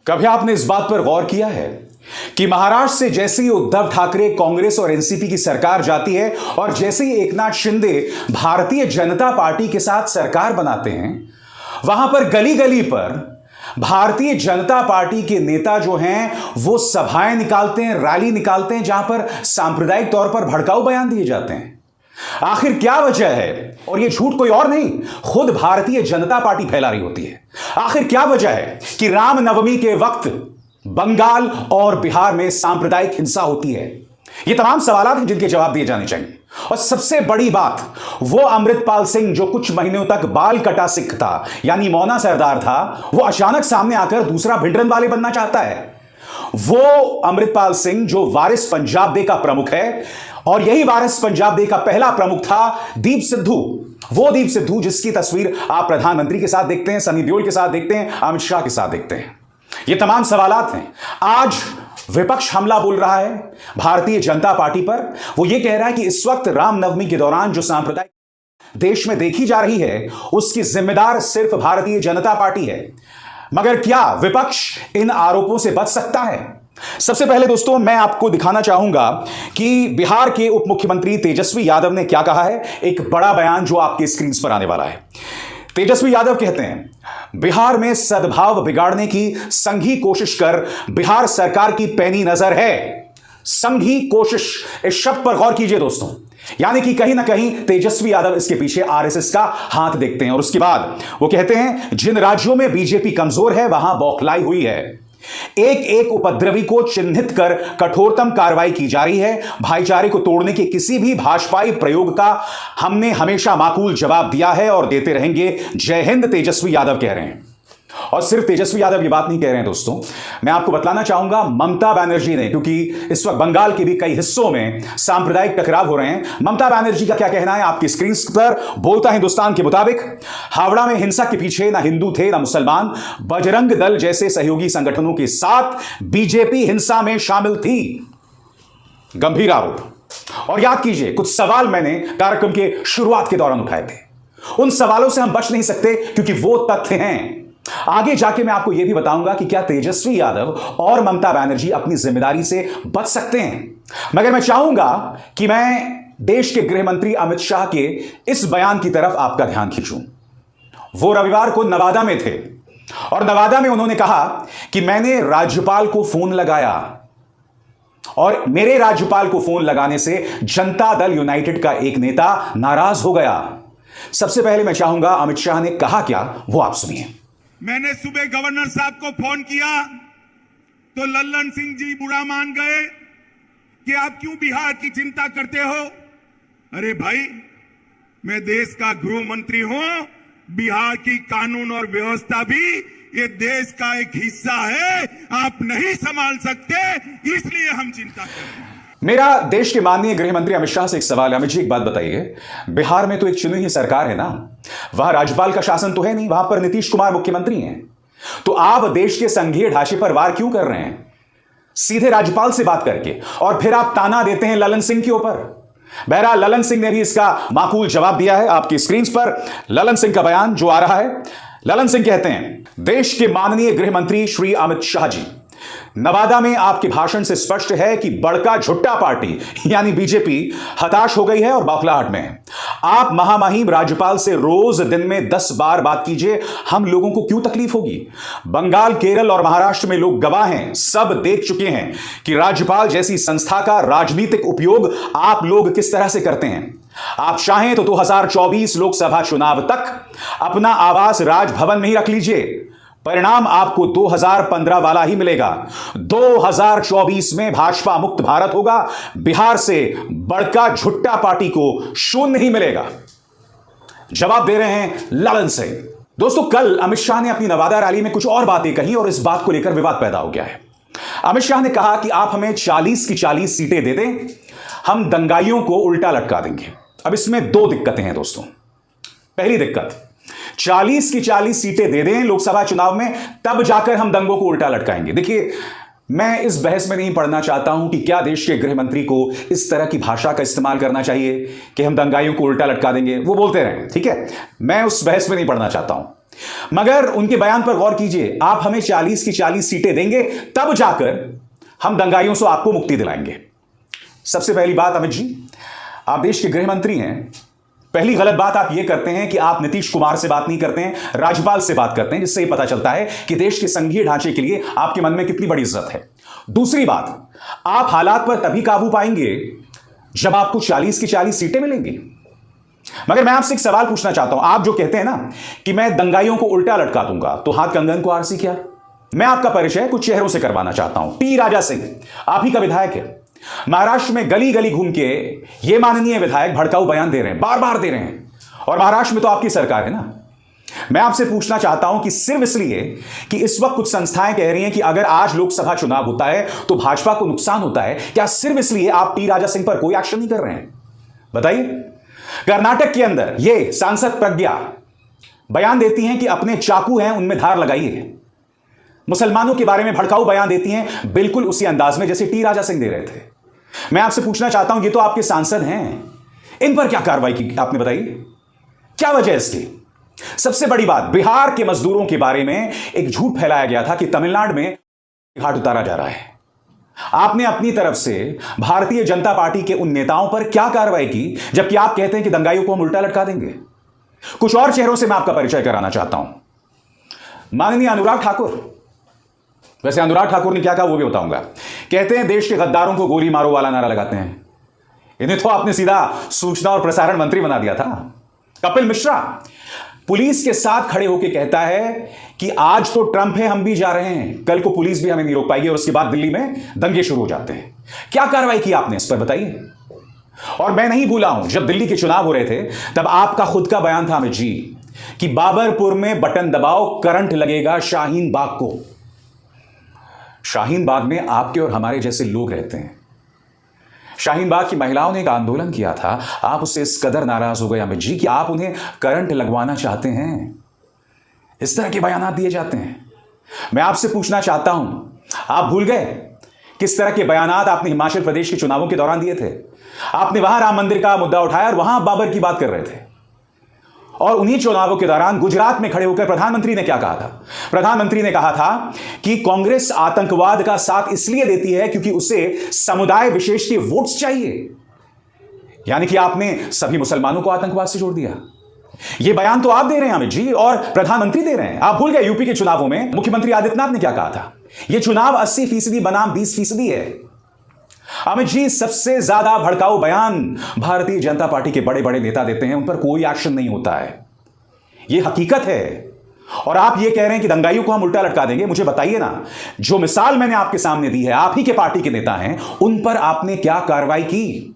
कभी आपने इस बात पर गौर किया है कि महाराष्ट्र से जैसे ही उद्धव ठाकरे कांग्रेस और एनसीपी की सरकार जाती है और जैसे ही एकनाथ शिंदे भारतीय जनता पार्टी के साथ सरकार बनाते हैं, वहां पर गली गली पर भारतीय जनता पार्टी के नेता जो हैं वो सभाएं निकालते हैं, रैली निकालते हैं, जहां पर सांप्रदायिक तौर पर भड़काऊ बयान दिए जाते हैं। आखिर क्या वजह है? और यह झूठ कोई और नहीं, खुद भारतीय जनता पार्टी फैला रही होती है। आखिर क्या वजह है कि रामनवमी के वक्त बंगाल और बिहार में सांप्रदायिक हिंसा होती है? ये तमाम सवाल हैं जिनके जवाब दिए जाने चाहिए। और सबसे बड़ी बात, वो अमृतपाल सिंह जो कुछ महीनों तक बाल कटा सिख था, यानी मौना सरदार था, वो अचानक सामने आकर दूसरा भिंडरनवाले बनना चाहता है। वो अमृतपाल सिंह जो वारिस पंजाब डे का प्रमुख है, और यही वारिस पंजाब डे का पहला प्रमुख था दीप सिद्धू। वो दीप सिद्धू जिसकी तस्वीर आप प्रधानमंत्री के साथ देखते हैं, सनी देओल के साथ देखते हैं, अमित शाह के साथ देखते हैं। ये तमाम सवालात हैं। आज विपक्ष हमला बोल रहा है भारतीय जनता पार्टी पर। वो ये कह रहा है कि इस वक्त रामनवमी के दौरान जो सांप्रदायिक देश में देखी जा रही है, उसकी जिम्मेदार सिर्फ भारतीय जनता पार्टी है। मगर क्या विपक्ष इन आरोपों से बच सकता है? सबसे पहले दोस्तों मैं आपको दिखाना चाहूंगा कि बिहार के उप मुख्यमंत्री तेजस्वी यादव ने क्या कहा है। एक बड़ा बयान जो आपके स्क्रीन पर आने वाला है। तेजस्वी यादव कहते हैं, बिहार में सद्भाव बिगाड़ने की संघी कोशिश कर बिहार सरकार की पैनी नजर है। संघी कोशिश, इस शब्द पर गौर कीजिए दोस्तों। यानी कि कहीं ना कहीं तेजस्वी यादव इसके पीछे आरएसएस का हाथ देखते हैं। और उसके बाद वो कहते हैं, जिन राज्यों में बीजेपी कमजोर है वहां बौखलाई हुई है। एक एक उपद्रवी को चिन्हित कर कठोरतम कार्रवाई की जा रही है। भाईचारे को तोड़ने के किसी भी भाजपाई प्रयोग का हमने हमेशा माकूल जवाब दिया है और देते रहेंगे। जय हिंद, तेजस्वी यादव कह रहे हैं। और सिर्फ तेजस्वी यादव ये बात नहीं कह रहे हैं दोस्तों, मैं आपको बतलाना चाहूंगा ममता बनर्जी ने, क्योंकि इस वक्त बंगाल के भी कई हिस्सों में सांप्रदायिक टकराव हो रहे हैं। ममता बनर्जी का क्या कहना है आपकी स्क्रीन पर। बोलता हिंदुस्तान के मुताबिक, हावड़ा में हिंसा के पीछे ना हिंदू थे ना मुसलमान, बजरंग दल जैसे सहयोगी संगठनों के साथ बीजेपी हिंसा में शामिल थी। गंभीर आरोप। और याद कीजिए, कुछ सवाल मैंने कार्यक्रम के शुरुआत के दौरान उठाए थे। उन सवालों से हम बच नहीं सकते क्योंकि वो तथ्य हैं। आगे जाके मैं आपको यह भी बताऊंगा कि क्या तेजस्वी यादव और ममता बनर्जी अपनी जिम्मेदारी से बच सकते हैं। मगर मैं चाहूंगा कि मैं देश के गृह मंत्री अमित शाह के इस बयान की तरफ आपका ध्यान खींचूं। वो रविवार को नवादा में थे और नवादा में उन्होंने कहा कि मैंने राज्यपाल को फोन लगाया और मेरे राज्यपाल को फोन लगाने से जनता दल यूनाइटेड का एक नेता नाराज हो गया। सबसे पहले मैं चाहूंगा अमित शाह ने कहा क्या, वो आप सुनिए। मैंने सुबह गवर्नर साहब को फोन किया तो लल्लन सिंह जी बुरा मान गए कि आप क्यों बिहार की चिंता करते हो। अरे भाई, मैं देश का गृह मंत्री हूं। बिहार की कानून और व्यवस्था भी ये देश का एक हिस्सा है। आप नहीं संभाल सकते, इसलिए हम चिंता कर रहे हैं। मेरा देश के माननीय गृह मंत्री अमित शाह से एक सवाल है। अमित जी, एक बात बताइए, बिहार में तो एक चुनी हुई सरकार है ना, वहां राज्यपाल का शासन तो है नहीं, वहां पर नीतीश कुमार मुख्यमंत्री हैं। तो आप देश के संघीय ढांचे पर वार क्यों कर रहे हैं सीधे राज्यपाल से बात करके, और फिर आप ताना देते हैं ललन सिंह के ऊपर। बहरहाल ललन सिंह ने भी इसका माकूल जवाब दिया है। आपकी स्क्रीन पर ललन सिंह का बयान जो आ रहा है। ललन सिंह कहते हैं, देश के माननीय गृह मंत्री श्री अमित शाह जी, नवादा में आपके भाषण से स्पष्ट है कि बड़का झुट्टा पार्टी यानी बीजेपी हताश हो गई है और बौखलाहट में है। आप महामहिम राज्यपाल से रोज दिन में 10 बार बात कीजिए, हम लोगों को क्यों तकलीफ होगी। बंगाल, केरल और महाराष्ट्र में लोग गवाह हैं, सब देख चुके हैं कि राज्यपाल जैसी संस्था का राजनीतिक उपयोग आप लोग किस तरह से करते हैं। आप चाहें तो 2024 लोकसभा चुनाव तक अपना आवास राजभवन में ही रख लीजिए, परिणाम आपको 2015 वाला ही मिलेगा। 2024 में भाजपा मुक्त भारत होगा, बिहार से बड़का झुट्टा पार्टी को शून्य ही मिलेगा। जवाब दे रहे हैं ललन सिंह। दोस्तों, कल अमित शाह ने अपनी नवादा रैली में कुछ और बातें कही और इस बात को लेकर विवाद पैदा हो गया है। अमित शाह ने कहा कि आप हमें 40 की 40 सीटें दे दें, हम दंगाइयों को उल्टा लटका देंगे। अब इसमें 2 दिक्कतें हैं दोस्तों। पहली दिक्कत, 40 की 40 सीटें दे दें लोकसभा चुनाव में, तब जाकर हम दंगों को उल्टा लटकाएंगे। देखिए, मैं इस बहस में नहीं पड़ना चाहता हूं कि क्या देश के गृह मंत्री को इस तरह की भाषा का इस्तेमाल करना चाहिए कि हम दंगाइयों को उल्टा लटका देंगे। वो बोलते रहें, ठीक है, मैं उस बहस में नहीं पड़ना चाहता हूं। मगर उनके बयान पर गौर कीजिए, आप हमें 40 की 40 सीटें देंगे तब जाकर हम दंगाइयों से आपको मुक्ति दिलाएंगे। सबसे पहली बात, अमित जी, आप देश के गृह मंत्री हैं। पहली गलत बात आप यह करते हैं कि आप नीतीश कुमार से बात नहीं करते हैं, राज्यपाल से बात करते हैं, जिससे यह पता चलता है कि देश के संघीय ढांचे के लिए आपके मन में कितनी बड़ी इज्जत है। दूसरी बात, आप हालात पर तभी काबू पाएंगे जब आपको 40 की 40 सीटें मिलेंगी। मगर मैं आपसे एक सवाल पूछना चाहता हूं, आप जो कहते हैं ना कि मैं दंगाइयों को उल्टा लटका दूंगा, तो हाथ कंगन को आरसी क्या? मैं आपका परिचय कुछ चेहरों से करवाना चाहता हूं। टी राजा सिंह आप ही का विधायक है। महाराष्ट्र में गली गली घूम के ये माननीय विधायक भड़काऊ बयान दे रहे हैं, बार बार दे रहे हैं, और महाराष्ट्र में तो आपकी सरकार है ना। मैं आपसे पूछना चाहता हूं कि सिर्फ इसलिए कि इस वक्त कुछ संस्थाएं कह रही हैं कि अगर आज लोकसभा चुनाव होता है तो भाजपा को नुकसान होता है, क्या सिर्फ इसलिए आप टी राजा सिंह पर कोई एक्शन नहीं कर रहे हैं? बताइए। कर्नाटक के अंदर ये सांसद प्रज्ञा बयान देती हैं कि अपने चाकू हैं उनमें धार लगाइए। मुसलमानों के बारे में भड़काऊ बयान देती हैं बिल्कुल उसी अंदाज में जैसे टी राजा सिंह दे रहे थे। मैं आपसे पूछना चाहता हूं, ये तो आपके सांसद हैं, इन पर क्या कार्रवाई की आपने? बताइए क्या वजह है इसकी? सबसे बड़ी बात, बिहार के मजदूरों के बारे में एक झूठ फैलाया गया था कि तमिलनाडु में घाट उतारा जा रहा है। आपने अपनी तरफ से भारतीय जनता पार्टी के उन नेताओं पर क्या कार्रवाई की, जबकि आप कहते हैं कि दंगाइयों को हम उल्टा लटका देंगे? कुछ और चेहरों से मैं आपका परिचय कराना चाहता हूं। माननीय अनुराग ठाकुर, वैसे अनुराग ठाकुर ने क्या कहा वो भी बताऊंगा। कहते हैं देश के गद्दारों को गोली मारो वाला नारा लगाते हैं। इन्हें तो आपने सीधा सूचना और प्रसारण मंत्री बना दिया था। कपिल मिश्रा पुलिस के साथ खड़े होकर कहता है कि आज तो ट्रंप है, हम भी जा रहे हैं, कल को पुलिस भी हमें नहीं रोक पाएगी, और उसके बाद दिल्ली में दंगे शुरू हो जाते हैं। क्या कार्रवाई की आपने इस पर बताइए। और मैं नहीं भूला हूं, जब दिल्ली के चुनाव हो रहे थे तब आपका खुद का बयान था अमित जी कि बाबरपुर में बटन दबाओ, करंट लगेगा शाहीन बाग को। शाहीन बाग में आपके और हमारे जैसे लोग रहते हैं। शाहीन बाग की महिलाओं ने एक आंदोलन किया था, आप उससे इस कदर नाराज हो गए अमित जी कि आप उन्हें करंट लगवाना चाहते हैं। इस तरह के बयान दिए जाते हैं। मैं आपसे पूछना चाहता हूं, आप भूल गए किस तरह के बयान आपने हिमाचल प्रदेश के चुनावों के दौरान दिए थे? आपने वहां राम मंदिर का मुद्दा उठाया और वहां बाबर की बात कर रहे थे। और उन्हीं चुनावों के दौरान गुजरात में खड़े होकर प्रधानमंत्री ने क्या कहा था? प्रधानमंत्री ने कहा था कि कांग्रेस आतंकवाद का साथ इसलिए देती है क्योंकि उसे समुदाय विशेष के वोट्स चाहिए। यानी कि आपने सभी मुसलमानों को आतंकवाद से जोड़ दिया। यह बयान तो आप दे रहे हैं अमित जी, और प्रधानमंत्री दे रहे हैं। आप भूल गए यूपी के चुनावों में मुख्यमंत्री आदित्यनाथ ने क्या कहा था? यह चुनाव 80% बनाम 20% है। अमित जी, सबसे ज्यादा भड़काऊ बयान भारतीय जनता पार्टी के बड़े बड़े नेता देते हैं, उन पर कोई एक्शन नहीं होता है। यह हकीकत है। और आप ये कह रहे हैं कि दंगाइयों को हम उल्टा लटका देंगे। मुझे बताइए ना, जो मिसाल मैंने आपके सामने दी है, आप ही के पार्टी के नेता हैं, उन पर आपने क्या कार्रवाई की?